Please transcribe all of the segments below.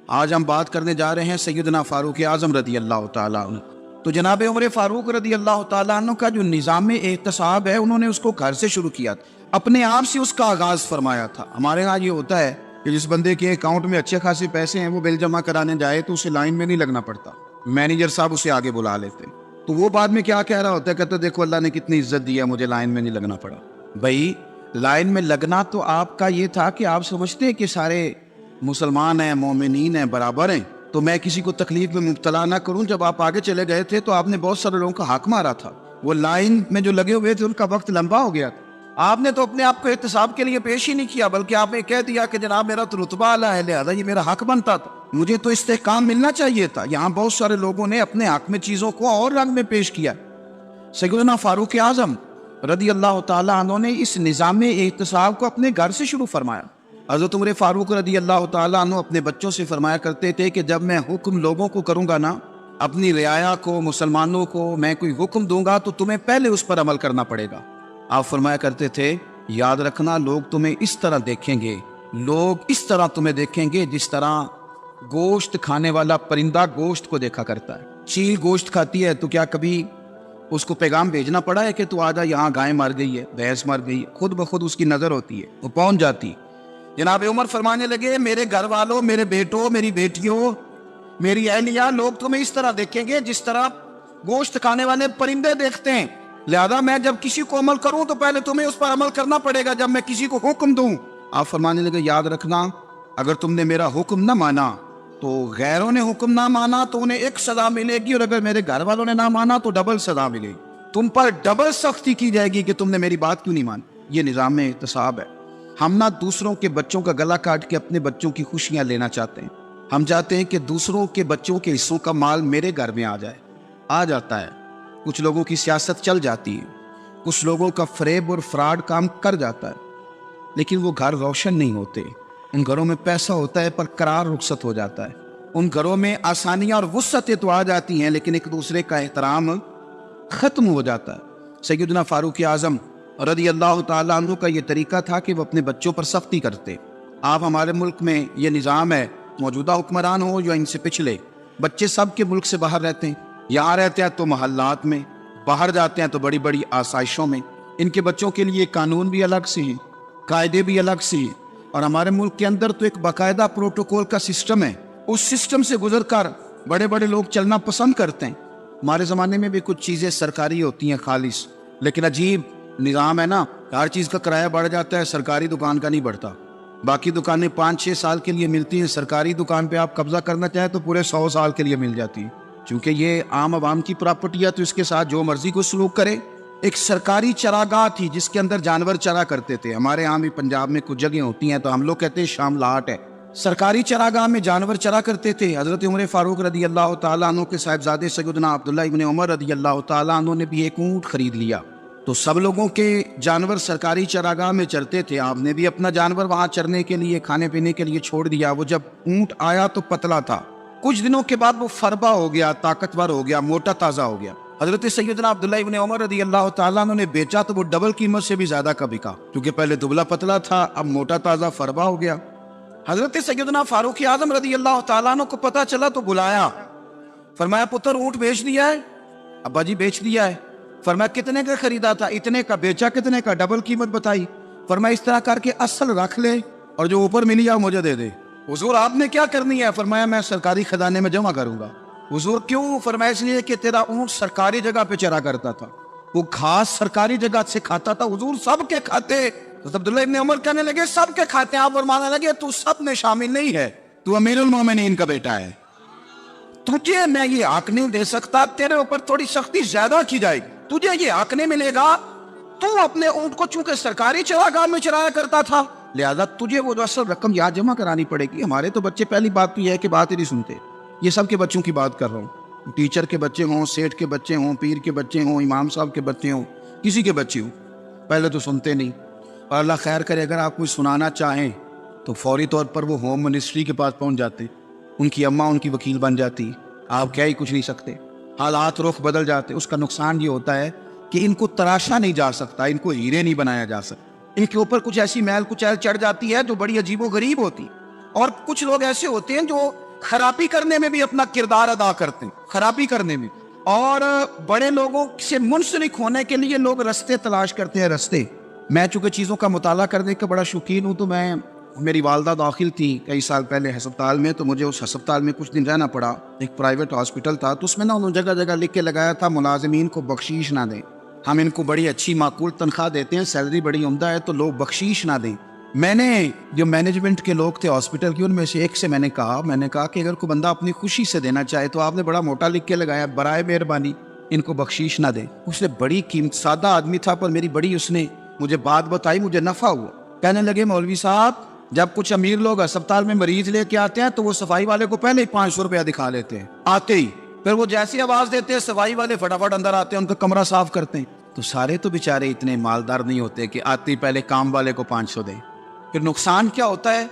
آج ہم بات کرنے جا رہے ہیں سیدنا فاروق اعظم رضی اللہ تعالیٰ عنہ۔ تو جناب عمر فاروق رضی اللہ تعالیٰ عنہ کا جو نظام احتساب ہے، انہوں نے اس کو گھر سے شروع کیا تھا، اپنے آپ سے اس کا آغاز فرمایا تھا۔ ہمارے ہاں یہ ہوتا ہے کہ جس بندے کے اکاؤنٹ میں اچھے خاصے پیسے ہیں، وہ بل جمع کرانے جائے تو اسے لائن میں نہیں لگنا پڑتا، مینیجر صاحب اسے آگے بلا لیتے، تو وہ بعد میں کیا کہہ رہا ہوتا ہے، کہتا دیکھو اللہ نے کتنی عزت دی ہے، مجھے لائن میں نہیں لگنا پڑا۔ بھائی لائن میں لگنا تو آپ کا یہ تھا کہ آپ سمجھتے ہیں کہ سارے مسلمان ہیں، مومنین ہیں، برابر ہیں، تو میں کسی کو تکلیف میں مبتلا نہ کروں۔ جب آپ آگے چلے گئے تھے تو آپ نے بہت سارے لوگوں کا حق مارا تھا، وہ لائن میں جو لگے ہوئے تھے ان کا وقت لمبا ہو گیا تھا، آپ نے تو اپنے آپ کو احتساب کے لیے پیش ہی نہیں کیا، بلکہ آپ نے کہہ دیا کہ جناب میرا تو رتبہ اعلیٰ ہے، لہذا یہ میرا حق بنتا تھا، مجھے تو استحکام ملنا چاہیے تھا۔ یہاں بہت سارے لوگوں نے اپنے حق میں چیزوں کو اور رنگ میں پیش کیا۔ سیدنا فاروق اعظم رضی اللہ تعالیٰ عنہ نے اس نظام احتساب کو اپنے گھر سے شروع فرمایا۔ حضرت عمر فاروق رضی اللہ تعالیٰ عنہ اپنے بچوں سے فرمایا کرتے تھے کہ جب میں حکم لوگوں کو کروں گا نا، اپنی رعایا کو، مسلمانوں کو میں کوئی حکم دوں گا تو تمہیں پہلے اس پر عمل کرنا پڑے گا۔ آپ فرمایا کرتے تھے یاد رکھنا لوگ تمہیں اس طرح دیکھیں گے، لوگ اس طرح تمہیں دیکھیں گے جس طرح گوشت کھانے والا پرندہ گوشت کو دیکھا کرتا ہے۔ چیل گوشت کھاتی ہے تو کیا کبھی اس کو پیغام بھیجنا پڑا ہے کہ تو آجا یہاں گائے مر گئی ہے، بھینس مر گئی ہے؟ خود بخود اس کی نظر ہوتی ہے، وہ پہنچ جاتی۔ جناب عمر فرمانے لگے میرے گھر والوں، میرے بیٹوں، میری بیٹیوں، میری اہلیہ، لوگ تمہیں اس طرح دیکھیں گے جس طرح گوشت کھانے والے پرندے دیکھتے ہیں، لہذا میں جب کسی کو عمل کروں تو پہلے تمہیں اس پر عمل کرنا پڑے گا جب میں کسی کو حکم دوں۔ آپ فرمانے لگے یاد رکھنا اگر تم نے میرا حکم نہ مانا تو غیروں نے حکم نہ مانا تو انہیں ایک سزا ملے گی، اور اگر میرے گھر والوں نے نہ مانا تو ڈبل سزا ملے گی، تم پر ڈبل سختی کی جائے گی کہ تم نے میری بات کیوں نہیں مانی۔ یہ نظام احتساب ہے۔ ہم نہ دوسروں کے بچوں کا گلا کاٹ کے اپنے بچوں کی خوشیاں لینا چاہتے ہیں، ہم چاہتے ہیں کہ دوسروں کے بچوں کے حصوں کا مال میرے گھر میں آ جائے، آ جاتا ہے۔ کچھ لوگوں کی سیاست چل جاتی ہے، کچھ لوگوں کا فریب اور فراڈ کام کر جاتا ہے، لیکن وہ گھر روشن نہیں ہوتے۔ ان گھروں میں پیسہ ہوتا ہے پر قرار رخصت ہو جاتا ہے، ان گھروں میں آسانیاں اور وسعتیں تو آ جاتی ہیں لیکن ایک دوسرے کا احترام ختم ہو جاتا ہے۔ سیدنا فاروق اعظم رضی اللہ تعالیٰ عنہ کا یہ طریقہ تھا کہ وہ اپنے بچوں پر سختی کرتے۔ آپ ہمارے ملک میں یہ نظام ہے، موجودہ حکمران ہو یا ان سے پچھلے، بچے سب کے ملک سے باہر رہتے ہیں، یہاں رہتے ہیں تو محلات میں، باہر جاتے ہیں تو بڑی بڑی آسائشوں میں۔ ان کے بچوں کے لیے قانون بھی الگ سے ہیں، قاعدے بھی الگ سے ہیں، اور ہمارے ملک کے اندر تو ایک باقاعدہ پروٹوکول کا سسٹم ہے، اس سسٹم سے گزر کر بڑے بڑے لوگ چلنا پسند کرتے ہیں۔ ہمارے زمانے میں بھی کچھ چیزیں سرکاری ہوتی ہیں خالص، لیکن عجیب نظام ہے نا، ہر چیز کا کرایہ بڑھ جاتا ہے، سرکاری دکان کا نہیں بڑھتا۔ باقی دکانیں 5-6 سال کے لیے ملتی ہیں، سرکاری دکان پہ آپ قبضہ کرنا چاہیں تو پورے 100 سال کے لیے مل جاتی ہے، چونکہ یہ عام عوام کی پراپرٹی ہے تو اس کے ساتھ جو مرضی کو سلوک کرے۔ ایک سرکاری چراگاہ تھی جس کے اندر جانور چرا کرتے تھے، ہمارے یہاں بھی پنجاب میں کچھ جگہیں ہوتی ہیں تو ہم لوگ کہتے ہیں شاملاٹ ہے، سرکاری چراگاہ میں جانور چرا کرتے تھے۔ حضرت عمر فاروق رضی اللہ تعالیٰ عنہ کے صاحبزادے سیدنا عبداللہ ابن عمر رضی اللہ تعالیٰ عنہ نے بھی ایک اونٹ خرید لیا، تو سب لوگوں کے جانور سرکاری چراگاہ میں چرتے تھے، آپ نے بھی اپنا جانور وہاں چرنے کے لیے، کھانے پینے کے لیے چھوڑ دیا۔ وہ جب اونٹ آیا تو پتلا تھا، کچھ دنوں کے بعد وہ فربا ہو گیا، طاقتور ہو گیا، موٹا تازہ ہو گیا۔ حضرت سیدنا عبداللہ ابن عمر رضی اللہ تعالیٰ عنہ نے بیچا تو وہ ڈبل قیمت سے بھی زیادہ کا بکا، کیونکہ پہلے دبلا پتلا تھا، اب موٹا تازہ فربا ہو گیا۔ حضرت سیدنا فاروق اعظم رضی اللہ تعالیٰ عنہ کو پتا چلا تو بلایا، فرمایا پتر اونٹ بیچ دیا ہے؟ ابا جی بیچ دیا ہے۔ فرمایا کتنے کا خریدا تھا؟ اتنے کا۔ بیچا کتنے کا؟ ڈبل قیمت بتائی۔ فرمایا اس طرح کر کے اصل رکھ لے اور جو اوپر ملی جائے مجھے دے دے۔ حضور آپ نے کیا کرنی ہے؟ فرمایا میں سرکاری خزانے میں جمع کروں گا۔ حضور کیوں؟ فرمایا اس لیے کہ تیرا اونٹ سرکاری جگہ پہ چرا کرتا تھا، وہ گھاس سرکاری جگہ سے کھاتا تھا۔ حضور سب کے کھاتے؟ تو عبداللہ ابن عمر کہنے لگے سب کے کھاتے ہیں۔ آپ فرمانے لگے تو سب میں شامل نہیں ہے، تو امیر المومنین کا بیٹا ہے، تجھے میں یہ حق نہیں دے سکتا، تیرے اوپر تھوڑی سختی زیادہ کی جائے گی، تجھے یہ حق نہیں ملے گا۔ تو اپنے اونٹ کو چونکہ سرکاری چراگاہ میں چرایا کرتا تھا، لہذا تجھے وہ اصل رقم یاد جمع کرانی پڑے گی۔ ہمارے تو بچے پہلی بات تو یہ ہے کہ بات ہی نہیں سنتے، یہ سب کے بچوں کی بات کر رہا ہوں، ٹیچر کے بچے ہوں، سیٹ کے بچے ہوں، پیر کے بچے ہوں، امام صاحب کے بچے ہوں، کسی کے بچے ہوں، پہلے تو سنتے نہیں۔ اور اللہ خیر کرے اگر آپ کوئی سنانا چاہیں تو فوری طور پر وہ ہوم منسٹری کے پاس پہنچ جاتے، ان کی اماں ان کی وکیل بن جاتی، آپ کیا ہی کچھ نہیں سکتے، حالات رخ بدل جاتے۔ اس کا نقصان یہ ہوتا ہے کہ ان کو تراشا نہیں جا سکتا، ان کو ہیرے نہیں بنایا جا سکتا، ان کے اوپر کچھ ایسی میل کچیل چڑھ جاتی ہے جو بڑی عجیب و غریب ہوتی، اور کچھ لوگ ایسے ہوتے ہیں جو خرابی کرنے میں بھی اپنا کردار ادا کرتے ہیں، خرابی کرنے میں. اور بڑے لوگوں سے منسلک ہونے کے لیے لوگ رستے تلاش کرتے ہیں، رستے. میں چونکہ چیزوں کا مطالعہ کرنے کا بڑا شوقین ہوں، تو میری والدہ داخل تھی کئی سال پہلے ہسپتال میں، تو مجھے اس ہسپتال میں کچھ دن رہنا پڑا. ایک پرائیویٹ ہاسپٹل تھا، تو اس میں انہوں نے جگہ جگہ لکھ کے لگایا تھا ملازمین کو بخشیش نہ دیں، ہم ان کو بڑی اچھی معقول تنخواہ دیتے ہیں، سیلری بڑی عمدہ ہے، تو لوگ بخشیش نہ دیں. میں نے جو مینجمنٹ کے لوگ تھے ہاسپٹل کی، ان میں سے ایک سے میں نے کہا کہ اگر کوئی بندہ اپنی خوشی سے دینا چاہے تو آپ نے بڑا موٹا لکھ کے لگایا برائے مہربانی ان کو بخشیش نہ دیں. اس نے بڑی قیمت، سادہ آدمی تھا پر میری بڑی اس نے مجھے بات بتائی، مجھے نفع ہوا. کہنے لگے مولوی صاحب جب کچھ امیر لوگ اسپتال میں مریض لے کے آتے ہیں تو وہ صفائی والے کو پہلے ہی 500 روپیہ دکھا لیتے ہیں آتے ہی، پھر وہ جیسی آواز دیتے ہیں صفائی والے فٹافٹ اندر آتے ہیں، ان کا کمرہ صاف کرتے ہیں. تو سارے تو بیچارے اتنے مالدار نہیں ہوتے کہ آتے ہی پہلے کام والے کو 500 دیں. پھر نقصان کیا ہوتا ہے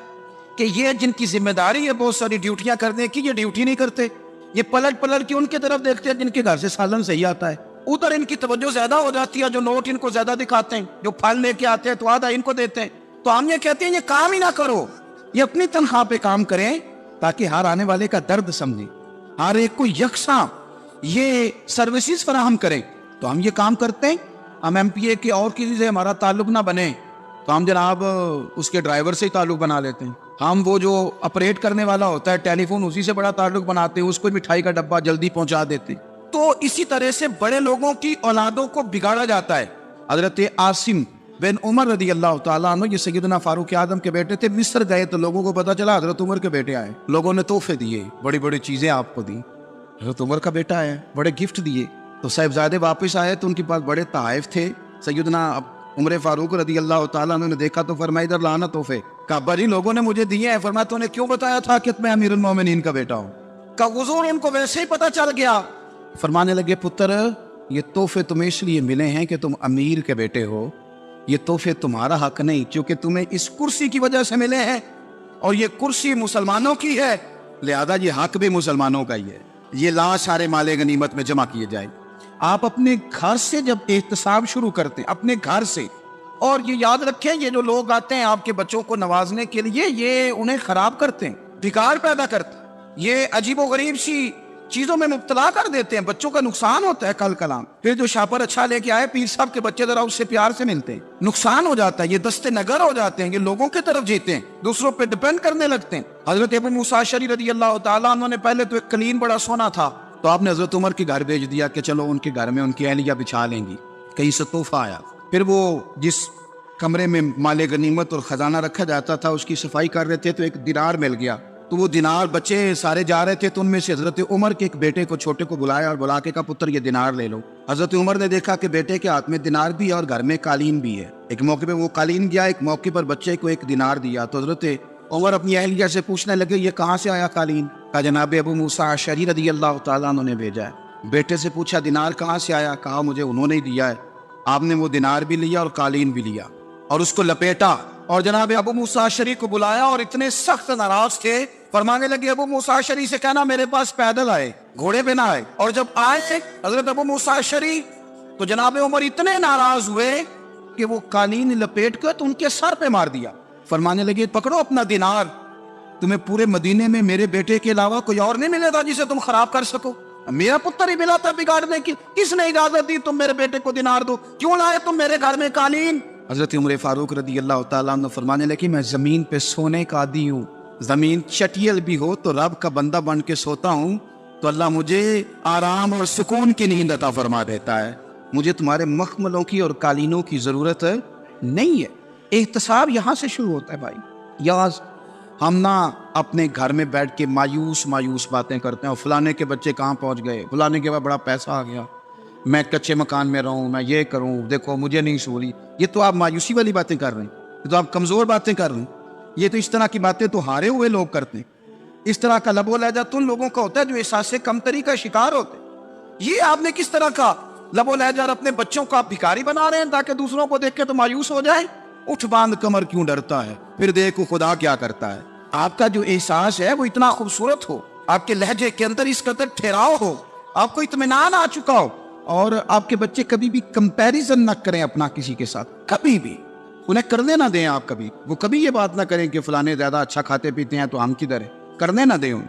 کہ یہ جن کی ذمہ داری ہے بہت ساری ڈیوٹیاں کرنے کی، یہ ڈیوٹی نہیں کرتے، یہ پلٹ پلٹ کے ان کی طرف دیکھتے ہیں جن کے گھر سے سالن صحیح آتا ہے، ادھر ان کی توجہ زیادہ ہو جاتی ہے، جو نوٹ ان کو زیادہ دکھاتے ہیں، جو پھل لے کے آتے ہیں تو آدھا ان کو دیتے ہیں. تو ہم یہ کہتے ہیں یہ کام ہی نہ کرو، یہ اپنی تنخواہ پہ کام کریں تاکہ ہر آنے والے کا درد سمجھیں، ہر ایک کو یکساں یہ سروسز فراہم کریں. تو ہم یہ کام کرتے ہیں. ہم ایم پی اے کے اور کسی سے ہمارا تعلق نہ بنے تو ہم جناب اس کے ڈرائیور سے ہی تعلق بنا لیتے ہیں. ہم وہ جو آپریٹ کرنے والا ہوتا ہے ٹیلی فون، اسی سے بڑا تعلق بناتے ہیں، اس کو مٹھائی کا ڈبہ جلدی پہنچا دیتے ہیں. تو اسی طرح سے بڑے لوگوں کی اولادوں کو بگاڑا جاتا ہے. حضرت عاصم بن عمر رضی اللہ تعالیٰ عنہ، یہ سیدنا فاروق اعظم کے بیٹے تھے، مصر گئے تو لوگوں کو پتا چلا حضرت عمر کے بیٹے آئے، لوگوں نے تحفے دیے، بڑی بڑی چیزیں آپ کو دی، حضرت عمر کا بیٹا ہے، بڑے گفٹ دیے. تو صاحبزادے واپس آئے تو ان کے پاس بڑے تحائف تھے. سیدنا عمر فاروق رضی اللہ تعالیٰ عنہ نے دیکھا تو فرمایا ادھر لانا تحفے. کہا ابا جی لوگوں نے مجھے دیے ہیں. فرمایا تو نے کیوں بتایا تھا کہ میں امیر المومنین کا بیٹا ہوں؟ کہا حضور ان کو ویسے ہی پتا چل گیا. فرمانے لگے پتر یہ تحفے تمہیں اس لیے ملے ہیں کہ تم امیر کے بیٹے ہو، یہ تحفے تمہارا حق نہیں، چونکہ تمہیں اس کرسی کی وجہ سے ملے ہیں اور یہ کرسی مسلمانوں کی ہے، لہذا یہ حق بھی مسلمانوں کا ہی ہے. یہ لا سارے مال غنیمت میں جمع کیے جائیں. آپ اپنے گھر سے جب احتساب شروع کرتے ہیں، اپنے گھر سے، اور یہ یاد رکھیں یہ جو لوگ آتے ہیں آپ کے بچوں کو نوازنے کے لیے، یہ انہیں خراب کرتے ہیں، بگاڑ پیدا کرتے ہیں، یہ عجیب و غریب سی چیزوں میں مبتلا کر دیتے ہیں، بچوں کا نقصان ہوتا ہے. کل کلام پھر جو شاپر اچھا لے کے آئے پیر صاحب کے بچے ذرا اس سے پیار سے ملتے ہیں، نقصان ہو جاتا ہے، یہ دستے نگر ہو جاتے ہیں، یہ لوگوں کی طرف جیتے ہیں، دوسروں پہ ڈیپینڈ کرنے لگتے ہیں. حضرت ابو موسیٰ اشعری رضی اللہ تعالیٰ عنہ نے پہلے تو ایک قلین بڑا سونا تھا، تو آپ نے حضرت عمر کے گھر بھیج دیا کہ چلو ان کے گھر میں ان کی اہلیہ بچھا لیں گی، کہیں سے تحفہ آیا. پھر وہ جس کمرے میں مال غنیمت اور خزانہ رکھا جاتا تھا اس کی صفائی کر رہے تھے تو ایک دینار مل گیا. تو وہ دینار بچے سارے جا رہے تھے تو ان میں سے حضرت عمر کے ایک بیٹے کو چھوٹے کو بلایا اور بلا کے کہا پتر یہ دینار لے لو. حضرت عمر نے دیکھا کہ بیٹے کے ہاتھ میں دینار بھی ہے اور گھر میں قالین بھی ہے. ایک موقع پہ وہ قالین گیا، ایک موقع پر بچے کو ایک دینار دیا. تو حضرت عمر اپنی اہلیہ سے پوچھنے لگے یہ کہاں سے آیا قالین؟ کہا جناب ابو موسیٰ اشعری رضی اللہ تعالیٰ عنہ نے بھیجا ہے. بیٹے سے پوچھا دینار کہاں سے آیا؟ کہا مجھے انہوں نے ہی دیا ہے. آپ نے وہ دینار بھی لیا اور قالین بھی لیا اور اس کو لپیٹا اور جناب ابو موسیٰ اشعری کو بلایا اور اتنے سخت ناراض تھے. فرمانے لگے ابو موسیٰ اشعری سے کہنا میرے پاس پیدل آئے، گھوڑے پہ نہ آئے. اور جب آئے حضرت ابو موسیٰ اشعری تو جناب عمر اتنے ناراض ہوئے کہ وہ قالین لپیٹ کر تو ان کے سر پہ مار دیا. فرمانے لگے پکڑو اپنا دینار، تمہیں پورے مدینے میں میرے بیٹے کے علاوہ کوئی اور نہیں ملے تھا جسے تم خراب کر سکو. میرا پتر ہی ملا تھا بگاڑنے کی، کس نے اجازت دی تم میرے بیٹے کو دینار دو؟ کیوں لائے تم میرے گھر میں قالین؟ حضرت عمر فاروق رضی اللہ تعالیٰ عنہ فرمانے لگے میں زمین پہ سونے کا عادی ہوں، زمین چٹیل بھی ہو تو رب کا بندہ بن کے سوتا ہوں تو اللہ مجھے آرام اور سکون کی نیند عطا فرما دیتا ہے. مجھے تمہارے مخملوں کی اور قالینوں کی ضرورت نہیں ہے. احتساب یہاں سے شروع ہوتا ہے بھائی. یاز ہم نہ اپنے گھر میں بیٹھ کے مایوس باتیں کرتے ہیں اور فلانے کے بچے کہاں پہنچ گئے، فلانے کے بعد بڑا پیسہ آ گیا، میں کچے مکان میں رہوں، میں یہ کروں، دیکھو مجھے نہیں سوری. یہ تو آپ مایوسی والی باتیں کر رہے ہیں، یہ تو آپ کمزور باتیں کر رہے ہیں. یہ تو اس طرح کی باتیں تو ہارے ہوئے لوگ کرتے ہیں. اس طرح کا لب و لہجہ تو ان لوگوں کا ہوتا ہے جو احساس کمتری کا شکار ہوتے ہیں. یہ آپ نے کس طرح کا لب و لہجہ اپنے بچوں کو آپ بھکاری بنا رہے ہیں تاکہ دوسروں کو دیکھ کے تو مایوس ہو جائے. اٹھ باندھ کمر کیوں ڈرتا ہے، پھر دیکھو خدا کیا کرتا ہے. آپ کا جو احساس ہے وہ اتنا خوبصورت ہو، آپ کے لہجے کے اندر اس قدر ٹھہراؤ ہو، آپ کو اطمینان آ چکا ہو، اور آپ کے بچے کبھی بھی کمپیریزن نہ کریں اپنا کسی کے ساتھ، کبھی بھی انہیں کرنے نہ دیں. آپ کبھی وہ کبھی یہ بات نہ کریں کہ فلانے زیادہ اچھا کھاتے پیتے ہیں تو ہم کدھر ہیں، کرنے نہ دیں انہیں.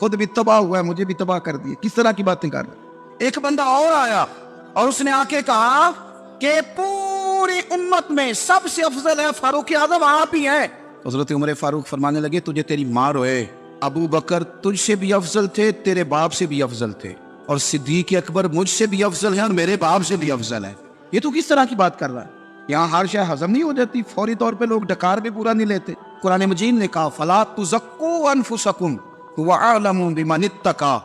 خود بھی تباہ ہوا ہے، مجھے بھی تباہ کر دیا. کس طرح کی باتیں کر رہا ہے؟ ایک بندہ اور آیا اور اس نے آ کے کہا کہ پوری امت میں سب سے افضل ہے فاروق اعظم آپ ہی ہیں. حضرت عمر فاروق فرمانے لگے تجھے تیری ماں روئے، ابو بکر تجھ سے بھی افضل تھے، تیرے باپ سے بھی افضل تھے، اور صدیق اکبر مجھ سے بھی افضل ہے اور میرے باپ سے بھی افضل ہے. یہ تو کس طرح کی بات کر رہا ہے؟ یہاں ہر شے ہضم نہیں ہو جاتی، فوری طور پہ لوگ ڈکار بھی پورا نہیں لیتے. قرآن مجید نے کہا فَلَا تُزَكُّوا أَنفُسَكُمْ هُوَ أَعْلَمُ بِمَنِ اتَّقَىٰ.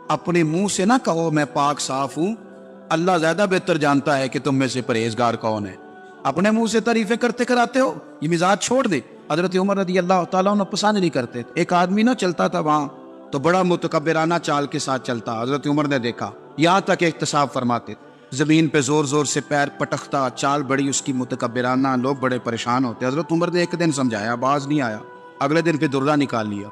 اپنے منہ سے نہ کہو میں پاک صاف ہوں، اللہ زیادہ بہتر جانتا ہے کہ تم میں سے پرہیزگار کون ہے. اپنے منہ سے تعریفیں کرتے کراتے ہو، یہ مزاج چھوڑ دے. حضرت عمر رضی اللہ تعالیٰ عنہ پسند نہیں کرتے. ایک آدمی نہ چلتا تھا وہاں تو بڑا متکبرانہ چال کے ساتھ چلتا. حضرت عمر نے دیکھا، یہاں تک احتساب فرماتے، زمین پہ زور زور سے پیر پٹکتا، چال بڑی اس کی متکبرانہ، لوگ بڑے پریشان ہوتے. حضرت عمر نے ایک دن سمجھایا، باز نہیں آیا. اگلے دن پہ درہ نکال لیا،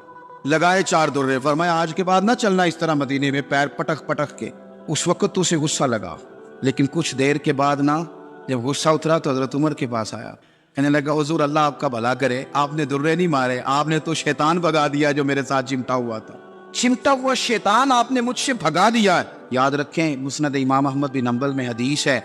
لگائے 4 درے، فرمایا آج کے بعد نہ چلنا اس طرح مدینے میں پیر پٹک پٹک کے. اس وقت تو اسے غصہ لگا، لیکن کچھ دیر کے بعد نا جب غصہ اترا تو حضرت عمر کے پاس آیا، کہنے لگا حضور اللہ آپ کا بھلا کرے، آپ نے درے نہیں مارے، آپ نے تو شیطان بھگا دیا جو میرے ساتھ چمٹا ہوا تھا. چمٹا ہوا شیطان آپ نے مجھ سے بھگا دیا. یاد رکھیں مسند امام احمد بن حنبل میں حدیث ہے،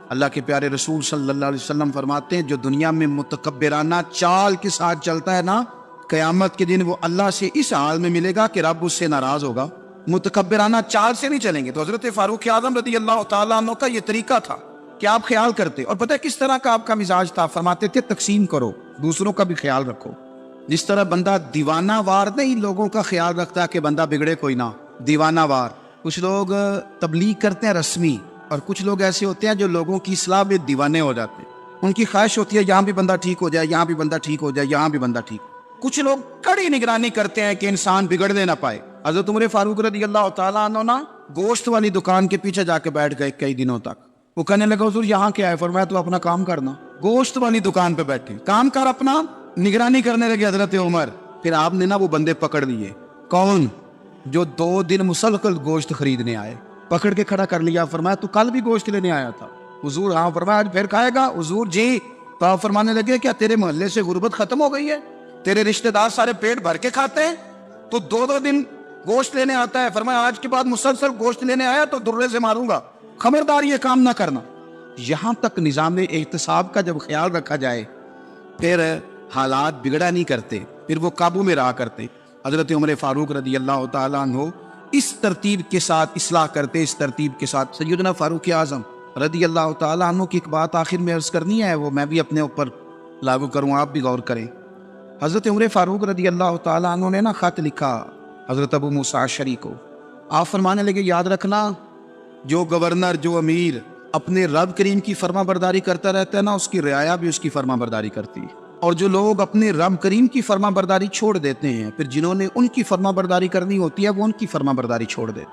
اللہ کے پیارے رسول صلی اللہ علیہ وسلم فرماتے ہیں جو دنیا میں متکبرانہ چال کے ساتھ چلتا ہے نا، قیامت کے دن وہ اللہ سے اس حال میں ملے گا کہ رب اس سے ناراض ہوگا. متکبرانہ چال سے نہیں چلیں گے. تو حضرت فاروق اعظم رضی اللہ تعالیٰ عنہ کا یہ طریقہ تھا کہ آپ خیال کرتے. اور پتہ ہے کس طرح کا آپ کا مزاج تھا؟ فرماتے تھے تقسیم کرو، دوسروں کا بھی خیال رکھو. جس طرح بندہ دیوانہ وار نہیں لوگوں کا خیال رکھتا کہ بندہ بگڑے کوئی نہ، دیوانہ وار. کچھ لوگ تبلیغ کرتے ہیں رسمی، اور کچھ لوگ ایسے ہوتے ہیں جو لوگوں کی اصلاح میں دیوانے ہو جاتے ہیں. ان کی خواہش ہوتی ہے یہاں بھی بندہ ٹھیک ہو جائے، یہاں بھی بندہ ٹھیک ہو جائے، یہاں بھی بندہ ٹھیک. کچھ لوگ کڑی نگرانی کرتے ہیں کہ انسان بگڑنے نہ پائے. حضرت عمر فاروق رضی اللہ تعالیٰ عنہ نا گوشت والی دکان کے پیچھے جا کے بیٹھ گئے کئی دنوں تک. وہ کہنے لگا حضور یہاں کیا ہے؟ فرمایا تو اپنا کام کرنا. گوشت والی دکان پہ بیٹھے کام کر اپنا، نگرانی کرنے لگے حضرت عمر. پھر آپ نے نا وہ بندے پکڑ لیے. کون؟ جو 2 دن مسلسل گوشت خریدنے آئے، پکڑ کے کھڑا کر لیا. فرمایا تو کل بھی گوشت لینے آیا تھا؟ حضور ہاں. فرمایا آج پھر کھائے گا؟ حضور جی. تو آپ فرمانے لگے کیا تیرے محلے سے غربت ختم ہو گئی ہے؟ تیرے رشتہ دار سارے پیٹ بھر کے کھاتے ہیں، تو 2 دن گوشت لینے آتا ہے. فرمایا آج کے بعد مسلسل گوشت لینے آیا تو درے سے ماروں گا، خبردار یہ کام نہ کرنا. یہاں تک نظام احتساب کا جب خیال رکھا جائے پھر حالات بگڑا نہیں کرتے، پھر وہ قابو میں رہا کرتے. حضرت عمر فاروق رضی اللہ تعالیٰ عنہ اس ترتیب کے ساتھ اصلاح کرتے، اس ترتیب کے ساتھ. سیدنا فاروق اعظم رضی اللہ تعالیٰ عنہ کی ایک بات آخر میں عرض کرنی ہے، وہ میں بھی اپنے اوپر لاگو کروں، آپ بھی غور کریں. حضرت عمر فاروق رضی اللہ تعالیٰ عنہ نے نا خط لکھا حضرت ابو موسیٰ اشعری کو. آپ فرمانے لگے یاد رکھنا جو گورنر، جو امیر اپنے رب کریم کی فرما برداری کرتا رہتا ہے نا، اس کی رعایا بھی اس کی فرما برداری کرتی ہے. اور جو لوگ اپنے رب کریم کی فرما برداری چھوڑ دیتے ہیں، پھر جنہوں نے ان کی فرما برداری کرنی ہوتی ہے وہ ان کی فرما برداری چھوڑ دیتے.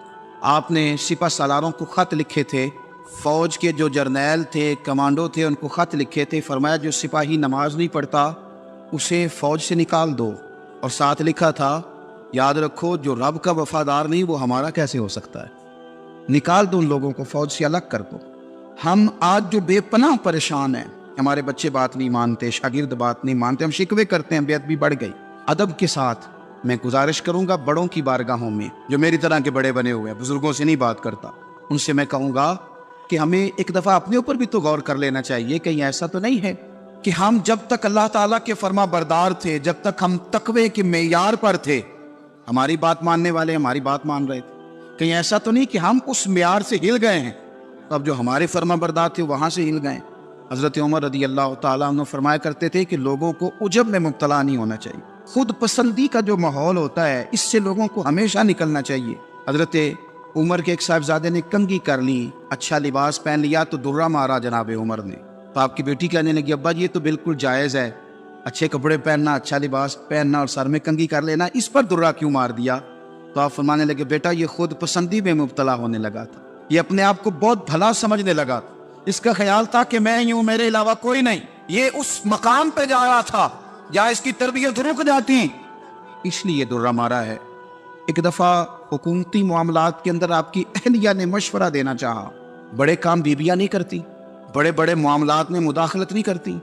آپ نے سپہ سالاروں کو خط لکھے تھے، فوج کے جو جرنیل تھے، کمانڈو تھے، ان کو خط لکھے تھے. فرمایا جو سپاہی نماز نہیں پڑھتا اسے فوج سے نکال دو. اور ساتھ لکھا تھا یاد رکھو جو رب کا وفادار نہیں وہ ہمارا کیسے ہو سکتا ہے، نکال دو ان لوگوں کو، فوج سے الگ کر دو. ہم آج جو بے پناہ پریشان ہیں، ہمارے بچے بات نہیں مانتے، شاگرد بات نہیں مانتے، ہم شکوے کرتے ہیں، بیعت بھی بڑھ گئی. ادب کے ساتھ میں گزارش کروں گا بڑوں کی بارگاہوں میں، جو میری طرح کے بڑے بنے ہوئے ہیں، بزرگوں سے نہیں بات کرتا، ان سے میں کہوں گا کہ ہمیں ایک دفعہ اپنے اوپر بھی تو غور کر لینا چاہیے. کہیں ایسا تو نہیں ہے کہ ہم جب تک اللہ تعالیٰ کے فرما بردار تھے، جب تک ہم تقوی کے معیار پر تھے، ہماری بات ماننے والے ہماری بات مان رہے تھے. کہیں ایسا تو نہیں کہ ہم اس معیار سے ہل گئے ہیں، اب جو ہمارے فرما بردار تھے وہاں سے ہل گئے. حضرت عمر رضی اللہ تعالیٰ عنہ فرمایا کرتے تھے کہ لوگوں کو عجب میں مبتلا نہیں ہونا چاہیے. خود پسندی کا جو ماحول ہوتا ہے اس سے لوگوں کو ہمیشہ نکلنا چاہیے. حضرت عمر کے ایک صاحبزادے نے کنگھی کر لی، اچھا لباس پہن لیا تو درہ مارا جناب عمر نے. تو آپ کی بیٹی کہنے لگی ابا یہ تو بالکل جائز ہے، اچھے کپڑے پہننا، اچھا لباس پہننا اور سر میں کنگھی کر لینا، اس پر درہ کیوں مار دیا؟ تو آپ فرمانے لگے بیٹا یہ خود پسندی میں مبتلا ہونے لگا تھا، یہ اپنے آپ کو بہت بھلا سمجھنے لگا، اس کا خیال تھا کہ میں ہی ہوں، میرے علاوہ کوئی نہیں. یہ اس مقام پہ جا رہا تھا جہاں اس کی تربیت رک جاتی، اس لیے درہ مارا ہے. ایک دفعہ حکومتی معاملات کے اندر آپ کی اہلیہ نے مشورہ دینا چاہا. بڑے کام بیویاں نہیں کرتی، بڑے بڑے معاملات میں مداخلت نہیں کرتی.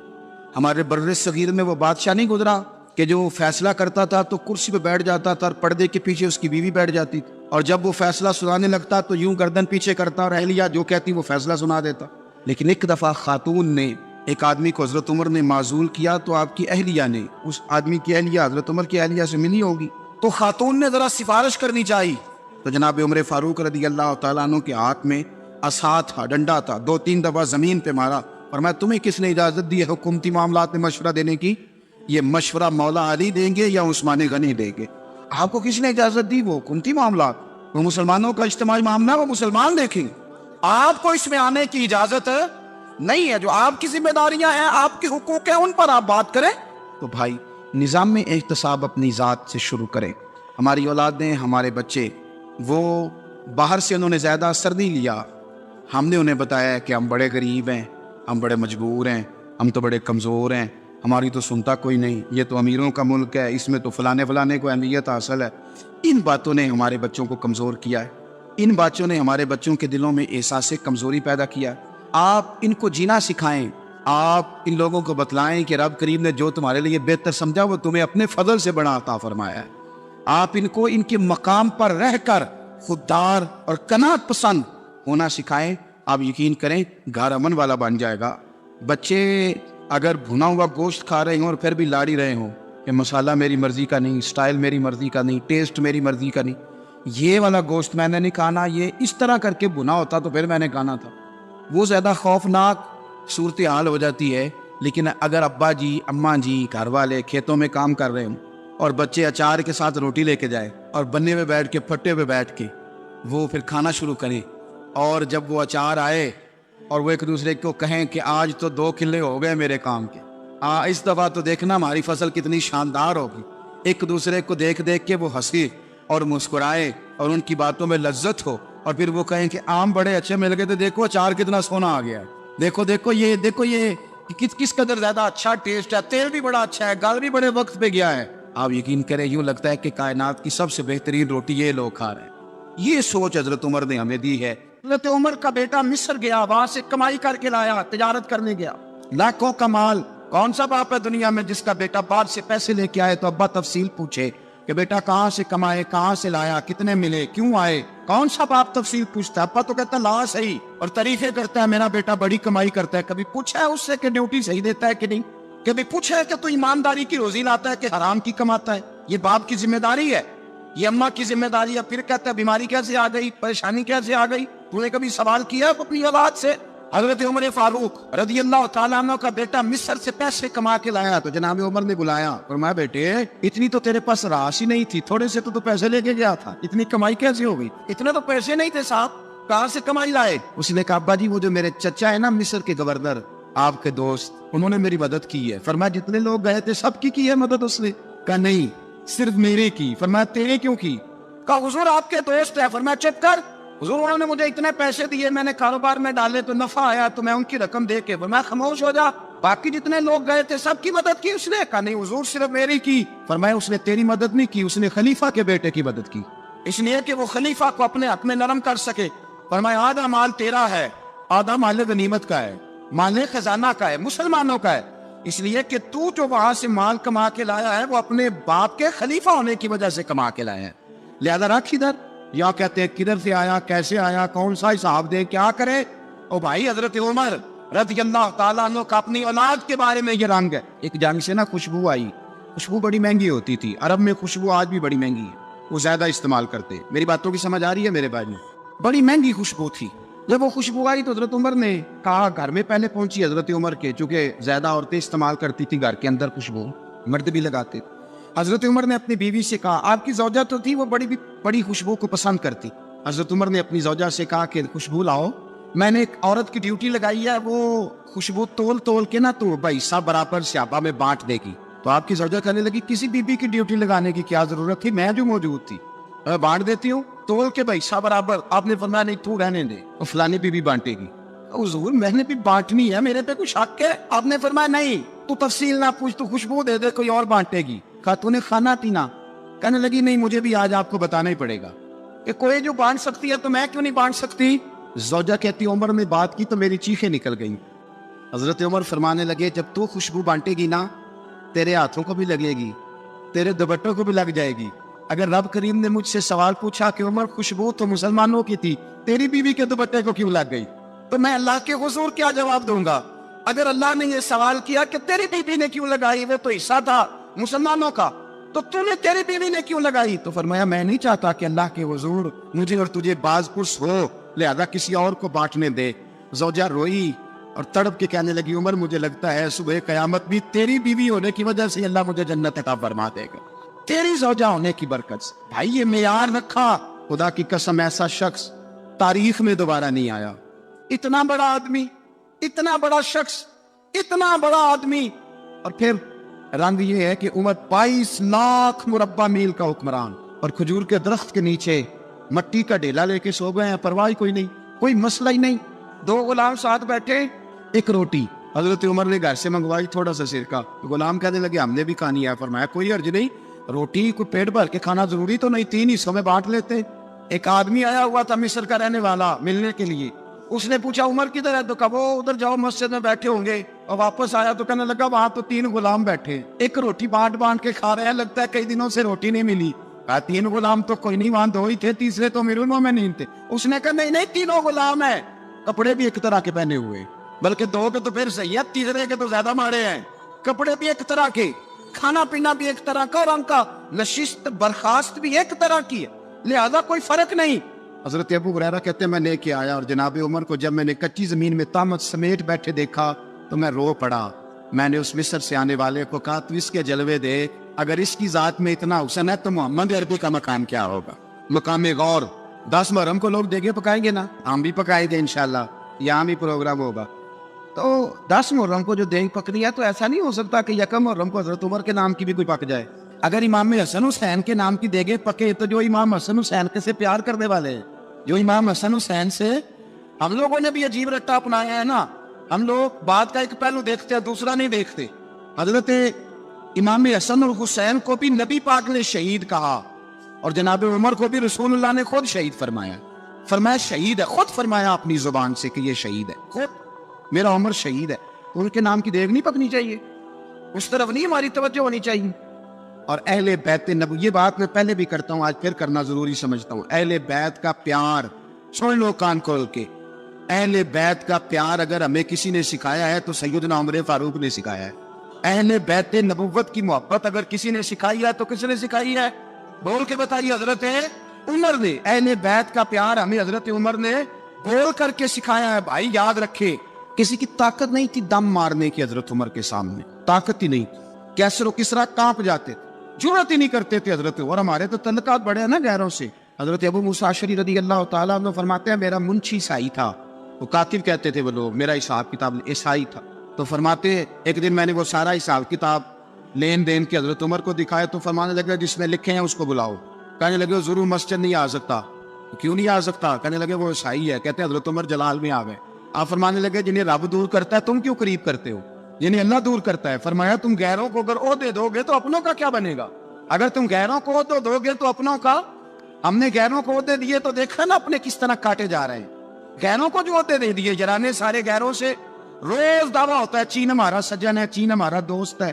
ہمارے بر صغیر میں وہ بادشاہ نہیں گزرا کہ جو فیصلہ کرتا تھا تو کرسی پہ بیٹھ جاتا تھا اور پردے کے پیچھے اس کی بیوی بیٹھ جاتی تھی، اور جب وہ فیصلہ سنانے لگتا تو یوں گردن پیچھے کرتا اور اہلیہ جو کہتی وہ فیصلہ سنا دیتا۔ لیکن ایک دفعہ خاتون نے ایک آدمی کو حضرت عمر نے معزول کیا تو آپ کی اہلیہ نے اس آدمی کی اہلیہ حضرت عمر کی اہلیہ سے ملی ہوگی، تو خاتون نے ذرا سفارش کرنی چاہیے، تو جناب عمر فاروق رضی اللہ تعالیٰ عنہ کے ہاتھ میں عصا تھا، ڈنڈا تھا، 2-3 دفعہ زمین پہ مارا، اور میں تمہیں کس نے اجازت دی ہے حکومتی معاملات میں مشورہ دینے کی؟ یہ مشورہ مولا علی دیں گے یا عثمان غنی دیں گے؟ آپ کو کس نے اجازت دی؟ وہ حکومتی معاملات، وہ مسلمانوں کا اجتماعی معاملہ وہ مسلمان دیکھیں گے، آپ کو اس میں آنے کی اجازت نہیں ہے۔ جو آپ کی ذمہ داریاں ہیں، آپ کے حقوق ہیں، ان پر آپ بات کریں۔ تو بھائی نظام میں احتساب اپنی ذات سے شروع کریں۔ ہماری اولادیں، ہمارے بچے، وہ باہر سے انہوں نے زیادہ اثر نہیں لیا، ہم نے انہیں بتایا کہ ہم بڑے غریب ہیں، ہم بڑے مجبور ہیں، ہم تو بڑے کمزور ہیں، ہماری تو سنتا کوئی نہیں، یہ تو امیروں کا ملک ہے، اس میں تو فلانے کو اہمیت حاصل ہے۔ ان باتوں نے ہمارے بچوں کو کمزور کیا ہے، ان باتوں نے ہمارے بچوں کے دلوں میں احساس کمزوری پیدا کیا۔ آپ ان کو جینا سکھائیں، آپ ان لوگوں کو بتلائیں کہ رب کریم نے جو تمہارے لیے بہتر سمجھا وہ تمہیں اپنے فضل سے بڑا عطا فرمایا ہے۔ آپ ان کو ان کے مقام پر رہ کر خوددار اور قناعت پسند ہونا سکھائیں، آپ یقین کریں گھر امن والا بن جائے گا۔ بچے اگر بھنا ہوا گوشت کھا رہے ہوں اور پھر بھی لاڑی رہے ہوں کہ مسالہ میری مرضی کا نہیں، سٹائل میری مرضی کا نہیں، ٹیسٹ میری مرضی کا نہیں، یہ والا گوشت میں نے نہیں کھانا، یہ اس طرح کر کے بھنا ہوتا تو پھر میں نے کھانا تھا، وہ زیادہ خوفناک صورتحال ہو جاتی ہے۔ لیکن اگر ابا جی، اماں جی، گھر والے کھیتوں میں کام کر رہے ہوں اور بچے اچار کے ساتھ روٹی لے کے جائے اور بنے میں بیٹھ کے پھٹے پہ بیٹھ کے وہ پھر کھانا شروع کریں، اور جب وہ اچار آئے اور وہ ایک دوسرے کو کہیں کہ آج تو 2 کلے ہو گئے میرے کام کے، اس دفعہ تو دیکھنا ہماری فصل کتنی شاندار ہوگی، ایک دوسرے کو دیکھ دیکھ کے وہ ہنسے اور مسکرائے اور ان کی باتوں میں لذت ہو، اور پھر وہ کہیں کہ آم بڑے اچھے مل گئے تھے، دیکھو اچار کتنا سونا آ گیا ہے، دیکھو یہ کس قدر زیادہ اچھا ٹیسٹ ہے، تیل بھی بڑا اچھا ہے، گل بھی بڑے وقت پہ گیا ہے۔ آپ یقین کریں یوں لگتا ہے کہ کائنات کی سب سے بہترین روٹی یہ لوگ کھا رہے ہیں۔ یہ سوچ حضرت عمر نے ہمیں دی ہے۔ حضرت عمر کا بیٹا مصر گیا، وہاں سے کمائی کر کے لایا، تجارت کرنے گیا، لاکھوں کا مال۔ کون سا باپ ہے دنیا میں جس کا بیٹا باہر سے پیسے لے کے آئے تو ابا تفصیل پوچھے کہ بیٹا کہاں سے کمائے، کہاں سے لایا، کتنے ملے، کیوں آئے؟ کون سا باپ تفصیل پوچھتا ہے؟ ابا تو کہتا ہے لا صحیح، اور تعریفیں کرتا ہے میرا بیٹا بڑی کمائی کرتا ہے۔ کبھی پوچھا ہے اس سے کہ ڈیوٹی صحیح دیتا ہے کہ نہیں؟ کبھی پوچھا ہے کہ تو ایمانداری کی روزی لاتا ہے کہ حرام کی کماتا ہے؟ یہ باپ کی ذمہ داری ہے، یہ اماں کی ذمہ داری ہے۔ پھر کہتا ہے بیماری کیسے آ گئی، پریشانی کیسے آ گئی؟ تو نے کبھی سوال کیا اپنی اولاد سے؟ حضرت عمر فاروق رضی اللہ تعالیٰ عنہ کا بیٹا مصر سے پیسے کما کے لایا تو جناب عمر نے بلایا، فرمایا بیٹے اتنی تو تیرے پاس راش ہی نہیں تھی، تھوڑے سے تو پیسے لے کے گیا تھا، اتنی کمائی کیسے ہو گئی؟ اتنے تو پیسے نہیں تھے صاحب، کہاں سے کمائی لائے؟ اس نے کہا ابا جی وہ جو میرے چچا ہے نا مصر کے گورنر، آپ کے دوست، انہوں نے میری مدد کی ہے۔ فرمایا جتنے لوگ گئے تھے سب کی ہے مدد اس نے؟ کہا نہیں صرف میرے کی۔ فرمایا تیرے کیوں کی؟ کہا حضور آپ کے دوست ہے۔ فرمایا چپ کر، حضور انہوں نے مجھے اتنے پیسے دیے، میں نے کاروبار میں ڈالے تو نفع آیا تو میں ان کی رقم دے کے۔ فرمایا خاموش ہو جا، باقی جتنے لوگ گئے تھے سب کی مدد کی اس نے؟ کہا نہیں حضور صرف میری کی۔ فرمایا اس نے تیری مدد نہیں کی، اس نے خلیفہ کے بیٹے کی مدد کی، اس لیے کہ وہ خلیفہ کو اپنے حق میں نرم کر سکے۔ فرمایا آدھا مال تیرا ہے، آدھا مال غنیمت کا ہے، مال خزانہ کا ہے، مسلمانوں کا ہے، اس لیے کہ تو جو وہاں سے مال کما کے لایا ہے وہ اپنے باپ کے خلیفہ ہونے کی وجہ سے کما کے لایا ہے، لہذا رکھ ادھر۔ یا کہتے ہیں کدھر سے آیا، کیسے آیا، کون سا حساب دے، کیا کرے؟ او بھائی حضرت عمر رضی اللہ تعالیٰ عنہ کا اپنی اولاد کے بارے میں یہ رنگ ہے۔ ایک جنگ سے نا خوشبو آئی، خوشبو بڑی مہنگی ہوتی تھی، عرب میں خوشبو آج بھی بڑی مہنگی ہے، وہ زیادہ استعمال کرتے۔ میری باتوں کی سمجھ آ رہی ہے میرے بھائی میں؟ بڑی مہنگی خوشبو تھی۔ جب وہ خوشبو آئی تو حضرت عمر نے کہا، گھر میں پہلے پہنچی حضرت عمر کے، چونکہ زیادہ عورتیں استعمال کرتی تھی گھر کے اندر خوشبو، مرد بھی لگاتے۔ حضرت عمر نے اپنی بیوی سے کہا، آپ کی زوجہ تو تھی وہ بڑی خوشبو کو پسند کرتی۔ حضرت عمر نے اپنی زوجہ سے کہا کہ خوشبو لاؤ، میں نے ایک عورت کی ڈیوٹی لگائی ہے، وہ خوشبو تول کے نا تو بھائی سب برابر صحابہ میں بانٹ دے گی۔ تو آپ کی زوجہ کہنے لگی کسی بی بی کی ڈیوٹی لگانے کی کیا ضرورت تھی، میں جو موجود تھی میں بانٹ دیتی ہوں تول کے بھائی سب برابر۔ آپ نے فرمایا نہیں تو رہنے دے، اور فلانی بی بی بانٹے گی۔ حضور میں نے بھی بانٹنی ہے، میرے پہ کچھ حق ہے؟ آپ نے فرمایا نہیں تو تفصیل نہ پوچھ، تو خوشبو دے دے، کوئی اور بانٹے گی۔ کہا تو نے کھانا پینا؟ کہنے لگی نہیں مجھے بھی آج آپ کو بتانا ہی پڑے گا کہ کوئی جو بانٹ سکتی ہے تو میں کیوں نہیں بانٹ سکتی؟ زوجہ کہتی عمر نے بات کی تو میری چیخیں نکل گئیں۔ حضرت عمر فرمانے لگے جب تو خوشبو بانٹے گی نا تیرے ہاتھوں کو بھی لگے گی، تیرے دوپٹوں کو بھی لگ جائے گی۔ اگر رب کریم نے مجھ سے سوال پوچھا کہ عمر خوشبو تو مسلمانوں کی تھی، تیری بیوی کے دوپٹے کو کیوں لگ گئی، تو میں اللہ کے حضور کیا جواب دوں گا؟ اگر اللہ نے یہ سوال کیا کہ تیری بیوی نے کیوں لگائی، وہ تو حصہ تھا مسلمانوں کا، تو تو نے تیری بیوی نے کیوں لگائی؟ تو فرمایا میں نہیں چاہتا کہ اللہ کے حضور مجھے اور تجھے باز پرس ہو، لہذا کسی اور کو بانٹنے دے۔ زوجہ روئی اور تڑپ کے کہنے لگی عمر مجھے لگتا ہے صبح قیامت بھی تیری بیوی ہونے کی وجہ سے اللہ مجھے جنت عطا فرما دے گا، تیری زوجہ ہونے کی برکت سے۔ بھائی یہ معیار رکھا، خدا کی قسم ایسا شخص تاریخ میں دوبارہ نہیں آیا۔ اتنا بڑا آدمی، اتنا بڑا شخص، اتنا بڑا آدمی، اور پھر رنگ یہ ہے کہ عمر 22 لاکھ مربع میل کا حکمران، اور کھجور کے درخت کے نیچے مٹی کا ڈیلا لے کے سو گئے ہیں، پرواہ کوئی نہیں، کوئی مسئلہ ہی نہیں۔ 2 غلام ساتھ بیٹھے، ایک روٹی حضرت عمر نے گھر سے منگوائی، تھوڑا سا سرکہ، غلام کہنے لگے ہم نے بھی کھانی ہے، فرمایا کوئی حرج نہیں، روٹی کو پیٹ بھر کے کھانا ضروری تو نہیں، 3 حصوں میں بانٹ لیتے۔ ایک آدمی آیا ہوا تھا مصر کا رہنے والا ملنے کے لیے، اس نے پوچھا عمر کدھر ہے، تو کہا وہ ادھر جاؤ مسجد میں بیٹھے ہوں گے، اور واپس آیا تو کہنے لگا وہاں تو 3 غلام بیٹھے، ایک روٹی بانٹ کے کھا رہے ہیں، لگتا ہے کئی دنوں سے روٹی نہیں ملی۔ کہا 3 غلام تو کوئی نہیں، وہاں 2 ہی تھے، تیسرے تو امیر المومنین تھے۔ اس نے کہا نہیں 3 غلام ہیں، کپڑے بھی ایک طرح کے پہنے ہوئے، بلکہ 2 کے تو پھر صحیح ہے، تیسرے کے تو زیادہ ماڑے ہیں، کپڑے بھی ایک طرح کے، کھانا پینا بھی ایک طرح کا، اور ان کا نشست برخاست بھی ایک طرح کی ہے، لہذا کوئی فرق نہیں۔ حضرت ابو ہریرہ کہتے ہیں میں لے کے آیا، اور جناب عمر کو جب میں نے کچی زمین میں تہمت سمیٹ بیٹھے دیکھا تو میں رو پڑا۔ میں نے اس مصر سے آنے والے کو کہا تو اس کے جلوے دے، اگر اس کی ذات میں اتنا حسن ہے تو محمد عربی کا مقام کیا ہوگا؟ مقام غور 10 محرم کو لوگ دیگے پکائیں گے نا، ہم بھی پکائیں گے انشاءاللہ، یہاں بھی پروگرام ہوگا۔ تو 10 محرم کو جو دیگ پکنی ہے تو ایسا نہیں ہو سکتا کہ یکم محرم کو حضرت عمر کے نام کی بھی کوئی پک جائے۔ اگر امام حسن حسین کے نام کی دیگیں پکے تو جو امام حسن حسین کے سے پیار کرنے والے ہیں، جو امام حسن حسین سے ہم لوگوں نے بھی عجیب رٹا اپنایا ہے نا، ہم لوگ بات کا ایک پہلو دیکھتے ہیں دوسرا نہیں دیکھتے۔ حضرت امام حسن اور حسین کو بھی نبی پاک نے شہید کہا، اور جناب عمر کو بھی رسول اللہ نے خود شہید فرمایا، فرمایا شہید ہے، خود فرمایا اپنی زبان سے کہ یہ شہید ہے، خود میرا عمر شہید ہے، تو ان کے نام کی دیگ نہیں پکنی چاہیے، اس طرف نہیں ہماری توجہ ہونی چاہیے۔ اور اہل بیت نبوی، یہ بات میں پہلے بھی کرتا ہوں آج پھر کرنا ضروری سمجھتا ہوں، اہل بیت کا پیار سن لو کان کھول کے، اہل بیت کا پیار اگر ہمیں کسی نے سکھایا ہے تو سیدنا عمر فاروق نے سکھایا ہے۔ اہل بیت نبوت کی محبت اگر کسی نے سکھائی ہے تو کس نے سکھائی ہے؟ بول کے بتائیے، حضرت عمر نے۔ اہل بیت کا پیار ہمیں حضرت عمر نے بول کر کے سکھایا ہے۔ بھائی یاد رکھے، کسی کی طاقت نہیں تھی دم مارنے کی حضرت عمر کے سامنے، طاقت ہی نہیں، کیسر و کسرا کانپ جاتے تھے، جرأت ہی نہیں کرتے تھے حضرت عمر۔ ہمارے تو تعلقات بڑے ہیں نا غیروں سے۔ حضرت ابو موسیٰ اشعری رضی اللہ تعالیٰ عنہ فرماتے ہیں میرا منشی عیسائی تھا، وہ کاتب کہتے تھے وہ لوگ، میرا حساب کتاب عیسائی تھا، تو فرماتے ایک دن میں نے وہ سارا حساب کتاب لین دین کے حضرت عمر کو دکھایا تو فرمانے لگے جس میں لکھے ہیں اس کو بلاؤ۔ کہنے لگے وہ ضرور مسجد نہیں آ سکتا، کیوں نہیں آ سکتا؟ کہنے لگے وہ عیسائی ہے۔ کہتے ہیں حضرت عمر جلال میں آ گئے، آپ فرمانے لگے جنہیں رب دور کرتا ہے تم کیوں قریب کرتے ہو، جنہیں اللہ دور کرتا ہے؟ فرمایا تم غیروں کو اگر عہدے دو گے تو اپنوں کا کیا بنے گا؟ اگر تم غیروں کو عہدے دو گے تو اپنوں کا، ہم نے غیروں کو عہدے دیے تو دیکھا نا اپنے کس طرح کاٹے جا رہے ہیں۔ غیروں کو جو عہدے دے دیے، جرانے سارے غیروں سے روز دعویٰ ہوتا ہے چین ہمارا سجن ہے، چین ہمارا دوست ہے۔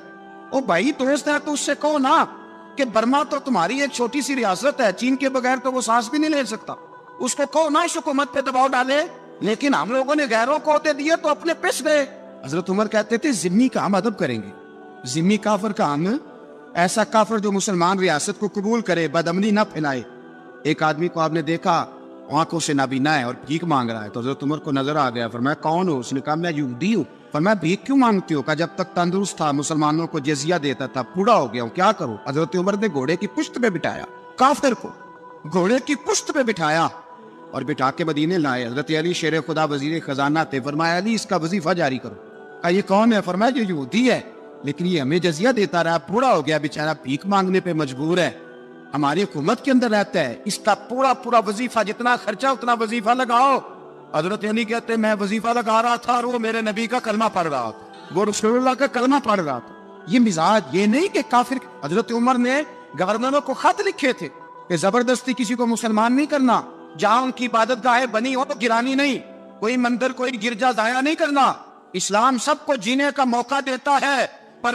او بھائی دوست ہے تو اس سے کہو نا کہ برما تو تمہاری ایک چھوٹی سی ریاست ہے، چین کے بغیر تو وہ سانس بھی نہیں لے سکتا، اس کو کہو نا اس حکومت پہ دباؤ ڈالے۔ لیکن ہم لوگوں نے غیروں کو عہدے دیے تو اپنے پس گئے۔ حضرت عمر کہتے تھے ذمی کا ہم ادب کریں گے، ذمی کافر کا ہم، ایسا کافر جو مسلمان ریاست کو قبول کرے، بدامنی نہ پھیلائے۔ ایک آدمی کو آپ نے دیکھا آنکھوں سے نابینا ہے اور بھیک مانگ رہا ہے، تو حضرت عمر کو نظر آ گیا، فرمایا کون ہو؟ اس نے کہا میں یہودی ہوں۔ فرمایا بھیک کیوں مانگتی ہو؟ کہا جب تک تندرست تھا مسلمانوں کو جزیہ دیتا تھا، بوڑھا ہو گیا ہوں کیا کروں؟ حضرت عمر نے گھوڑے کی پشت پہ بٹھایا، کافر کو گھوڑے کی پشت پہ بٹھایا اور بٹھا کے مدینے لائے۔ حضرت علی شیر خدا وزیر خزانہ تھے، فرمایا علی اس کا وظیفہ جاری کرو۔ کہا یہ کون ہے؟ فرمایا یہ یہودی ہے لیکن یہ ہمیں جزیہ دیتا رہا، بوڑھا ہو گیا بیچارہ، بھیک مانگنے پہ مجبور ہے، ہماری حکومت کے اندر رہتا ہے، اس کا پورا وظیفہ، جتنا خرچہ اتنا وظیفہ لگاؤ۔ حضرت علی کہتے ہیں میں وظیفہ لگا رہا تھا اور وہ میرے نبی کا کلمہ پڑھ رہا تھا، وہ رسول اللہ کا کلمہ پڑھ رہا تھا۔ یہ مزاج، یہ نہیں کہ کافر۔ حضرت عمر نے گورنروں کو خط لکھے تھے کہ زبردستی کسی کو مسلمان نہیں کرنا، جہاں ان کی عبادت گاہیں بنی ہو تو گرانی نہیں، کوئی مندر کوئی گرجا ضائع نہیں کرنا۔ اسلام سب کو جینے کا موقع دیتا ہے، پر